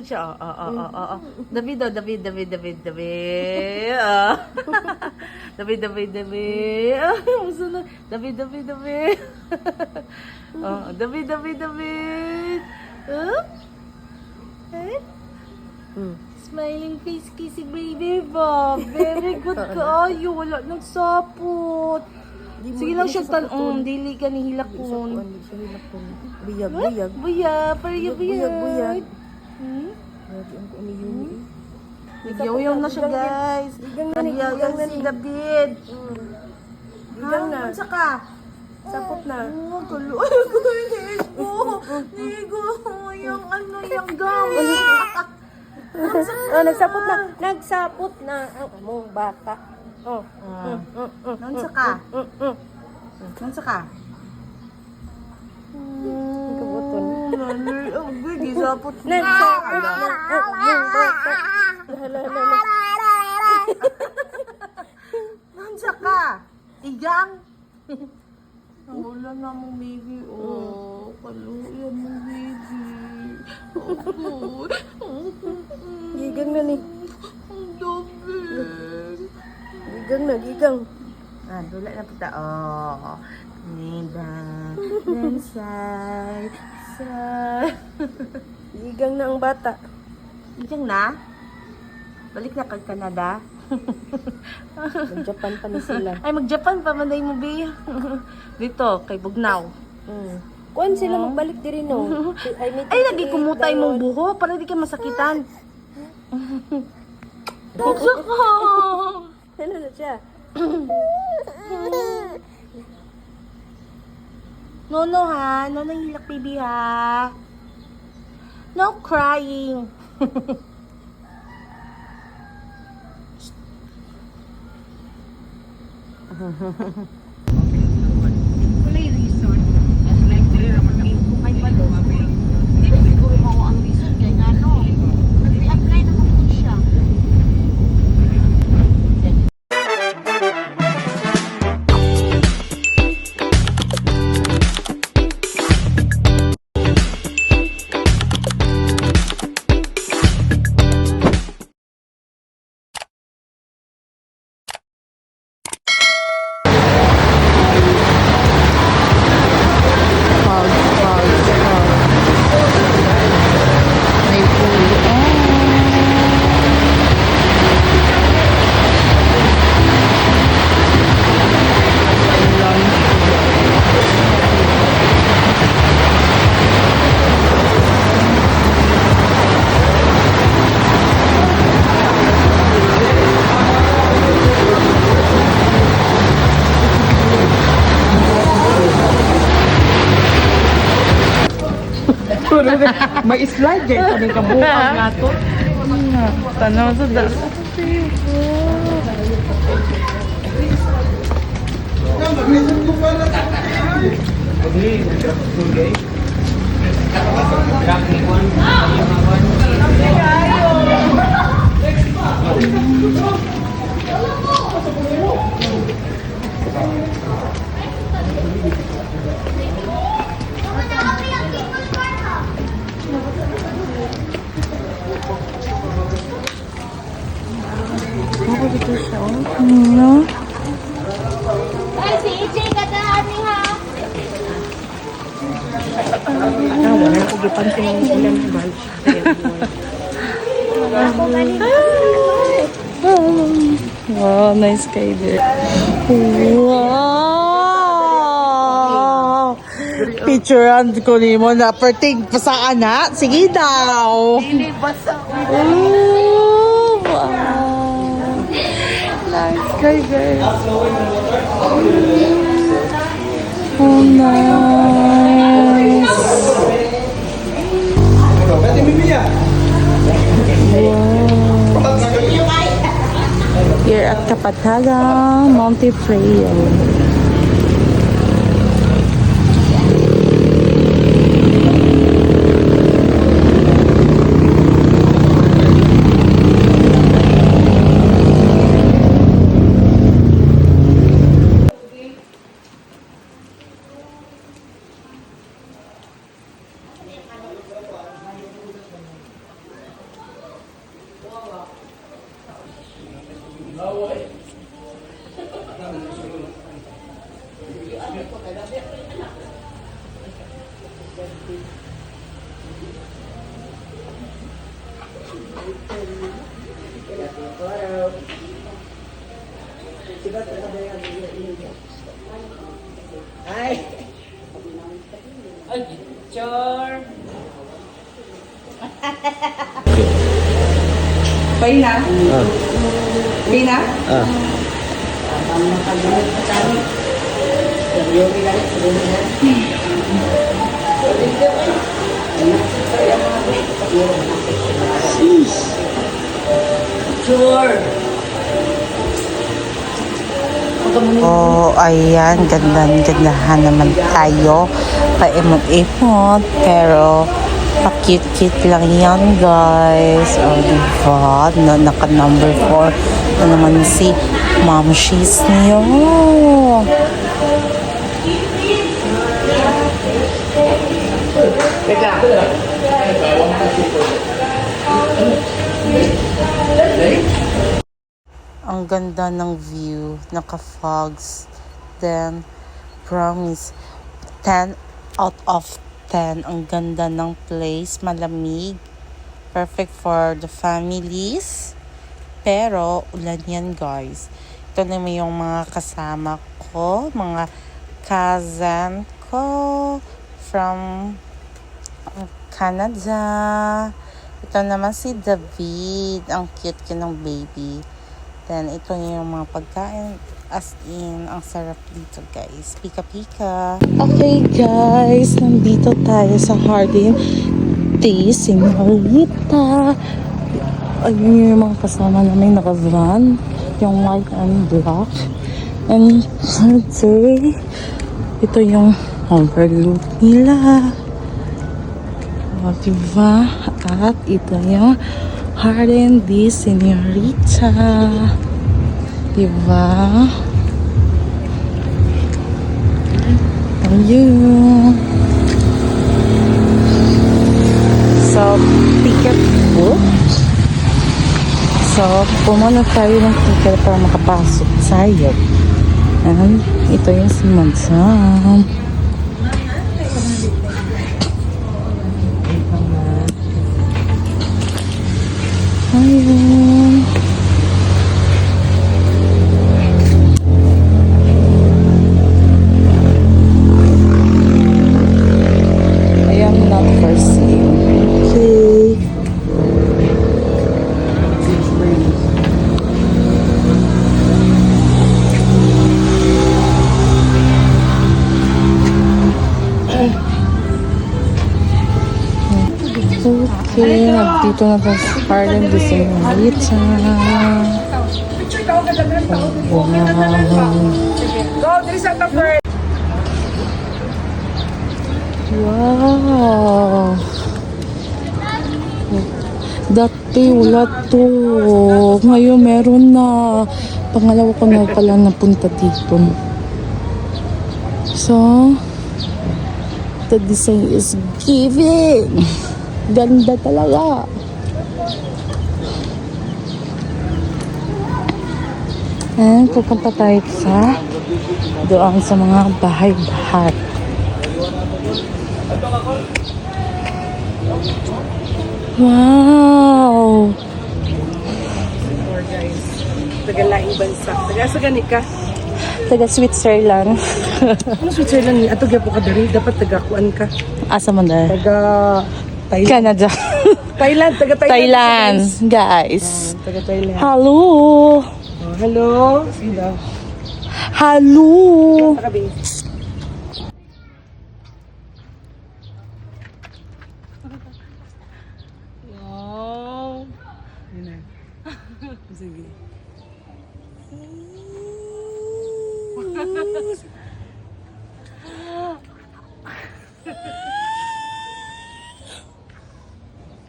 David siya. David, David. David. Gusto na. David. David. Smiling face kissy baby ba? Very good kayo. Wala nang sapot. Sige lang siya dili ka ni hilakon. Buyag. Buyag. Yaw na siya, guys. Yaw na si David. Gigang na. Saka. Sapot na. Nigo. Yung gam. Nagsapot na ang among bata. Nansa ka? Kabuton. Gisapot na. Nagsapot na ang among bata. Nansa ka? Igang? Wala na mong baby. Kaluyan mong baby. Gigang na ni. Ang David. Gigang. Dula na po ta. Then side. Gigang na ang bata. Igang na? Balik na kag Canada? Mag-Japan pa na sila. Ay, mag-Japan pa, manday mo, Bi. Dito, kay Bugnaw. Kuan sila magbalik diri no. Ay, lagi kumutay mong buho para di ka masakitan. Bukso ko! Ano na siya? No, ha? No, nangilak, baby, ha? No crying. Kulay resort. Like dire naman kami kay palo. Hindi siguro mao ang resort kay ngano. Nag-apply na ko siya. May slide guys, kami kabuang nga to. Tanaw sa das. Dito siya, no? Ay, si EJ kadaan ni ha. Wala ko gipansin ang ulan ng bal. Wow, nice guy there. Wow! Picturean ko ni mo na perting pa sa anak. Sige daw. Hindi basa. Oh, wow. Nice guy, guys. Oh, nice. Wow. Here at Kapatagan, Montevideo. Pay na? Pay na? Oh, ayan, gandahan naman tayo. Paimot-imot, pero pa-cute-cute lang yan, guys. Oh, diba? No, naka number 4 na naman si Mom She's niyo. Ang ganda ng view, naka-fogs. Then, promise, 10 out of 10. Ang ganda ng place, malamig. Perfect for the families. Pero, ulan yan, guys. Ito naman yung mga kasama ko, mga cousin ko from Canada. Ito naman si David. Ang cute ng baby. Then, ito yung mga pagkain. As in, ang sarap dito, guys. Pika-pika. Okay, guys. Nandito tayo sa Hardin de Señorita. Ayun yung mga kasama namin naka-van. Yung white and black. And today, ito yung overlook nila. O, diba? At ito yung Hardin de Señorita. Diba? Ayun. So, ticket book. So, pumunod tayo ng ticket para makapasok tayo. And ito yung si Madsam. Ayun. I am not for sale. Okay. Okay, nandito na tayo sa Hardin de Señorita. Wow! Dati wala to. Ngayon meron na. Pangalawa ko na pala napunta dito. So, the design is giving. Ganda talaga. And pupunta tayo sa doon sa mga bahay-bahay. Wow! Taga-laing bansa. Taga-sagani ka. Taga Switzerland. Ano Switzerland ni? Ato gyapon ka diri. Dapat taga-kuan ka. Asa man na? Taga Thailand. Canada. Thailand. Taga-Thailand. Thailand, guys. Taga-Thailand. Hello. Oh, hello. Sino? Hello. Taga-base. Wow. Yun na. Sige.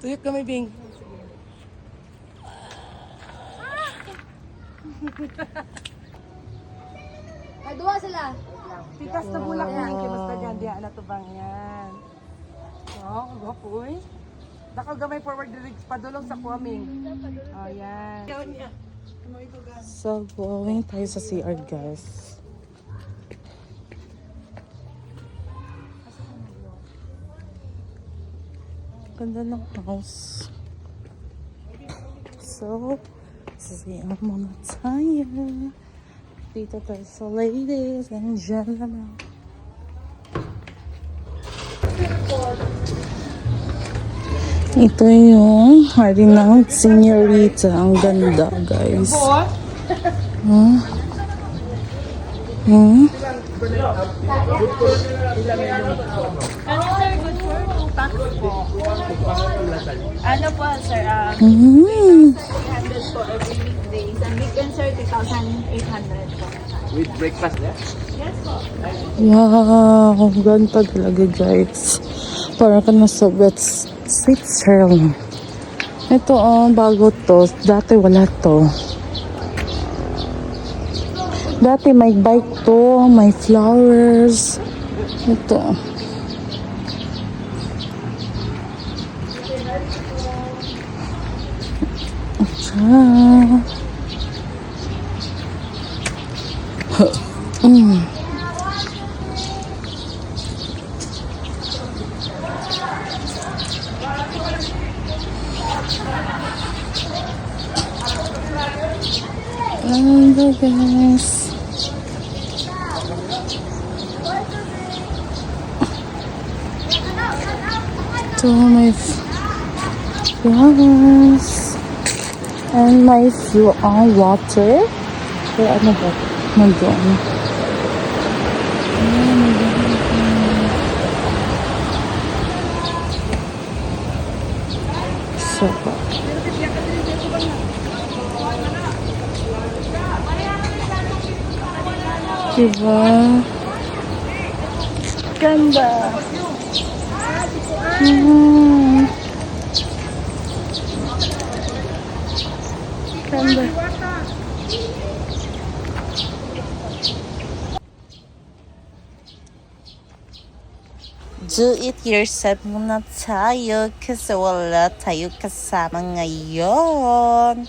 Tuyok kami, Bing. Nagduwa sila. Titas na bulak na ang kimusta dyan. Diyan na tubang yan. Oh, gwapo eh. Dakaw gamay forward direct padulong sa kuaming. Oh, yan. So, going tayo sa CR, guys. Ganda ng house. So, CR muna tayo. Dito tayo sa ladies and gentlemen. Ito yung hari ng senyorita. Ang ganda, guys. Hmm? Hmm? Ano po, sir? Hmm. 300 po every weekdays. And weekend, sir, 2,800 po. With breakfast, yeah? Wow, ganda talaga, guys. Para ka na sa Switzerland. Ito, bago to. Dati wala to. Dati may bike to, may flowers. Ito. Ciao. Hello, guys. Ito my flowers and my water. Kaya ano ba? Nandun. So, diba? Ganda. Ganda. Do it yourself muna tayo kasi wala tayo kasama ngayon.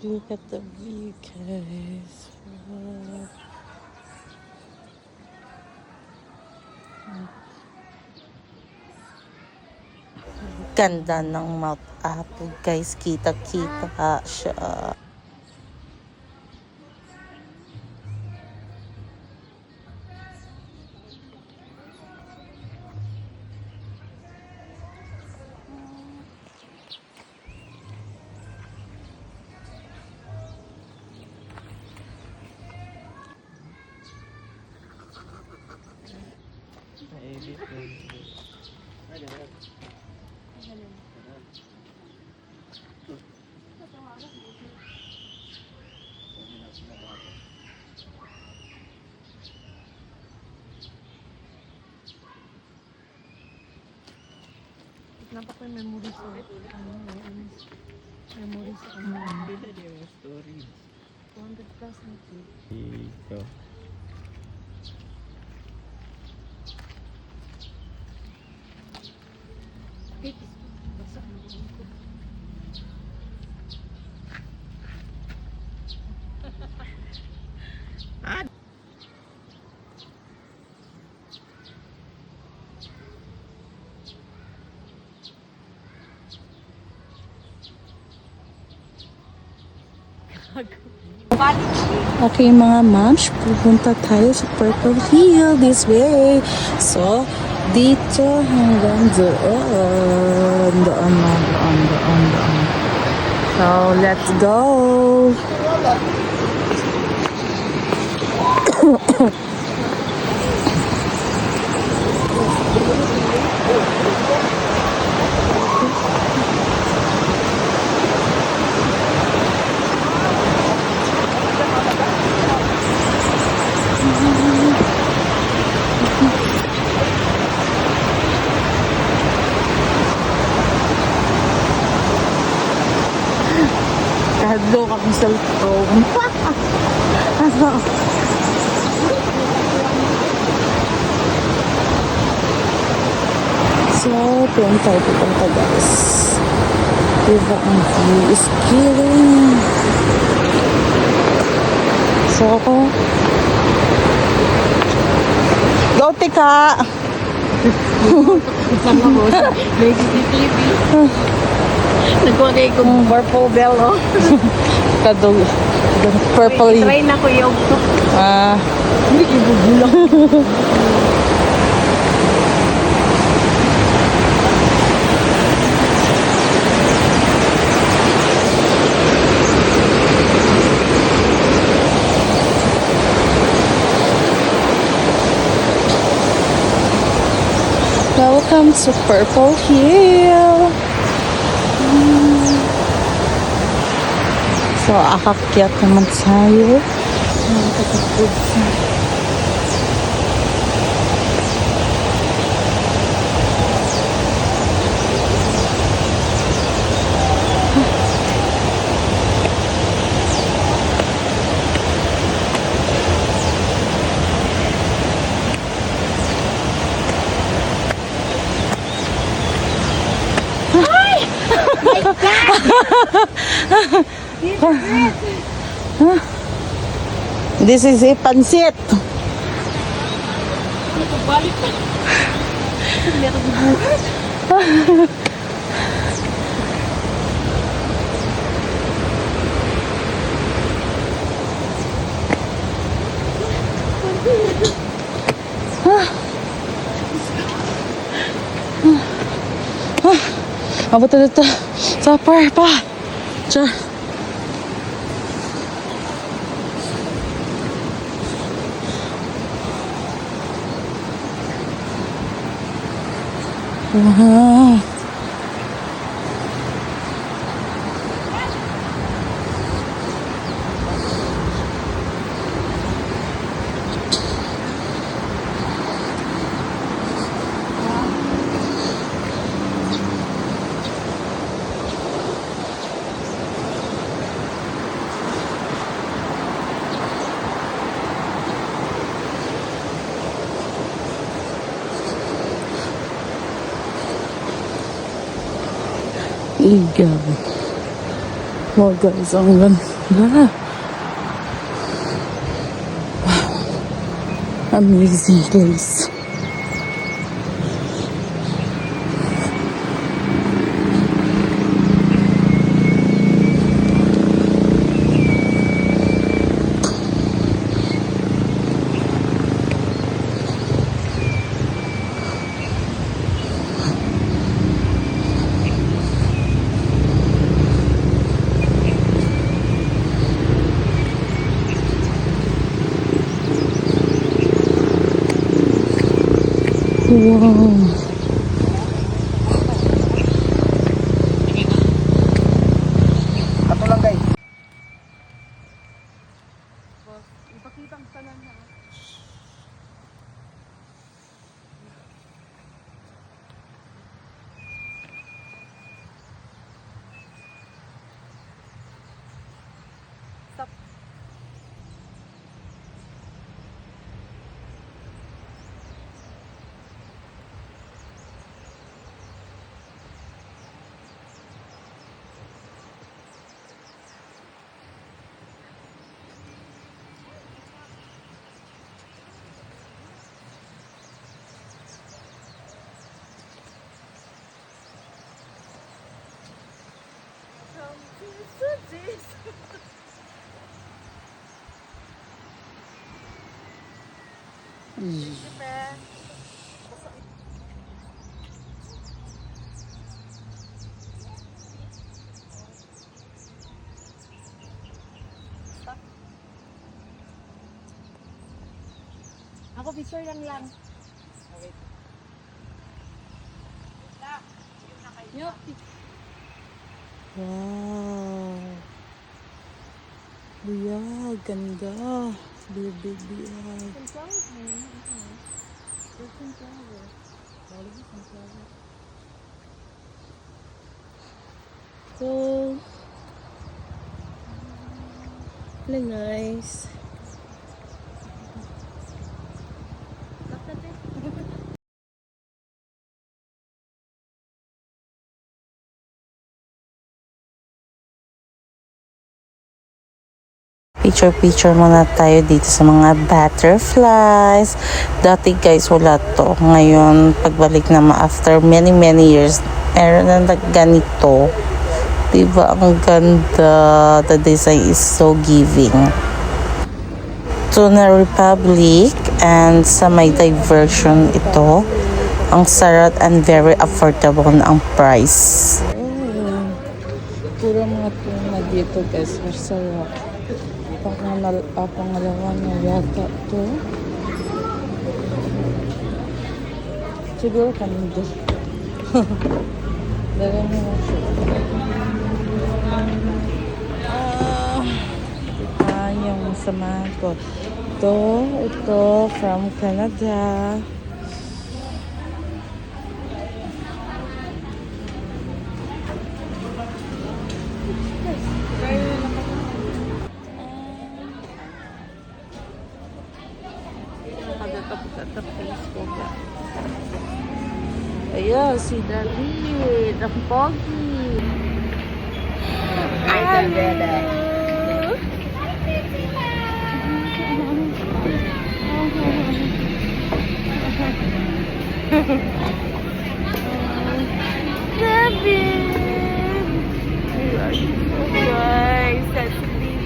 Look at the view, guys. Wow. Ganda ng Mount Apo, guys. Kita-kita siya. Nampak ko yung memories ko. Memories ko. Kita dia punya story. 200 plus na ito. Ikaw. Okay mga moms, pupunta tayo sa Purple Hill this way. So, dito hanggang doon. Doon. So, let's go. Kahadlo akong cellphone. Ano? So, punta guys. Diba ang view is killing. So, go tika! May CCTV. Nagkuha kayo kung purple bell, oh. Kadog. Purple. Try na ko yung Ah. Welcome to Purple Hill. So, akakyat naman tayo. This is a pansit. Abot na dito. Supper pa. Sure. Wow. Igaw. Wow guys, ang ganda. Wow. Amazing place. Wow. Ato lang guys. Ako picture lang. Wow. Buyag, ganda. Big buyag. So, really nice. Picture muna tayo dito sa mga butterflies. Dati guys, wala to. Ngayon, pagbalik naman after many years, meron na ganito. Diba? Ang ganda. The design is so giving. Tuna Republic and sa may diversion ito. Ang sarap and very affordable na ang price. Puro mga tuna dito guys. Masarap. Pangalawa na yata to. Siguro kami doon. Dagan mo siya. Yung masama ko. Ito from Canada. Ayan, si David. Ang pogi. David! You are so nice. Sensitive.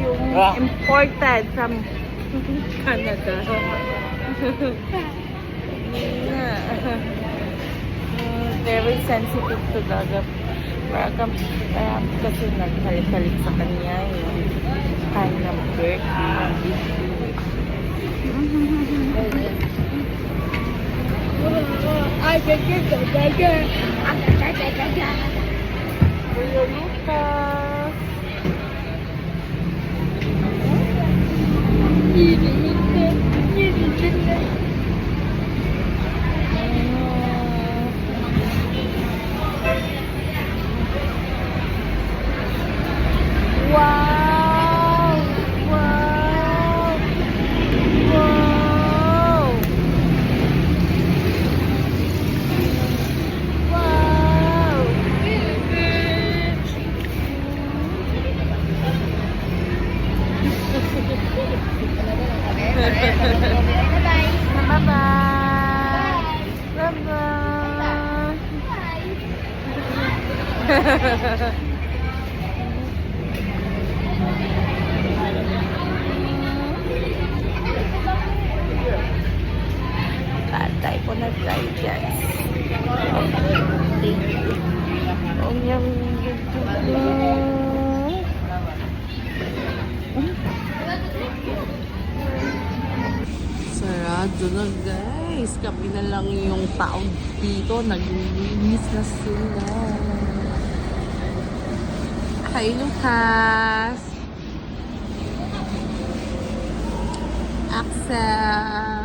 Yung imported from Canada. Very sensitive to dagat. Parang kasi nagpalit-palit sa kanya yung kind of bird. Ay, gaga. Kuya Lucas. Wow! Wow! Wow! Wow! Bye-bye! Bye-bye! Patay ko na tayo guys. Thank you. Ang yung sarado na guys. Kami na lang yung tao dito. Naglilinis na sila. Hi Lucas. Axel.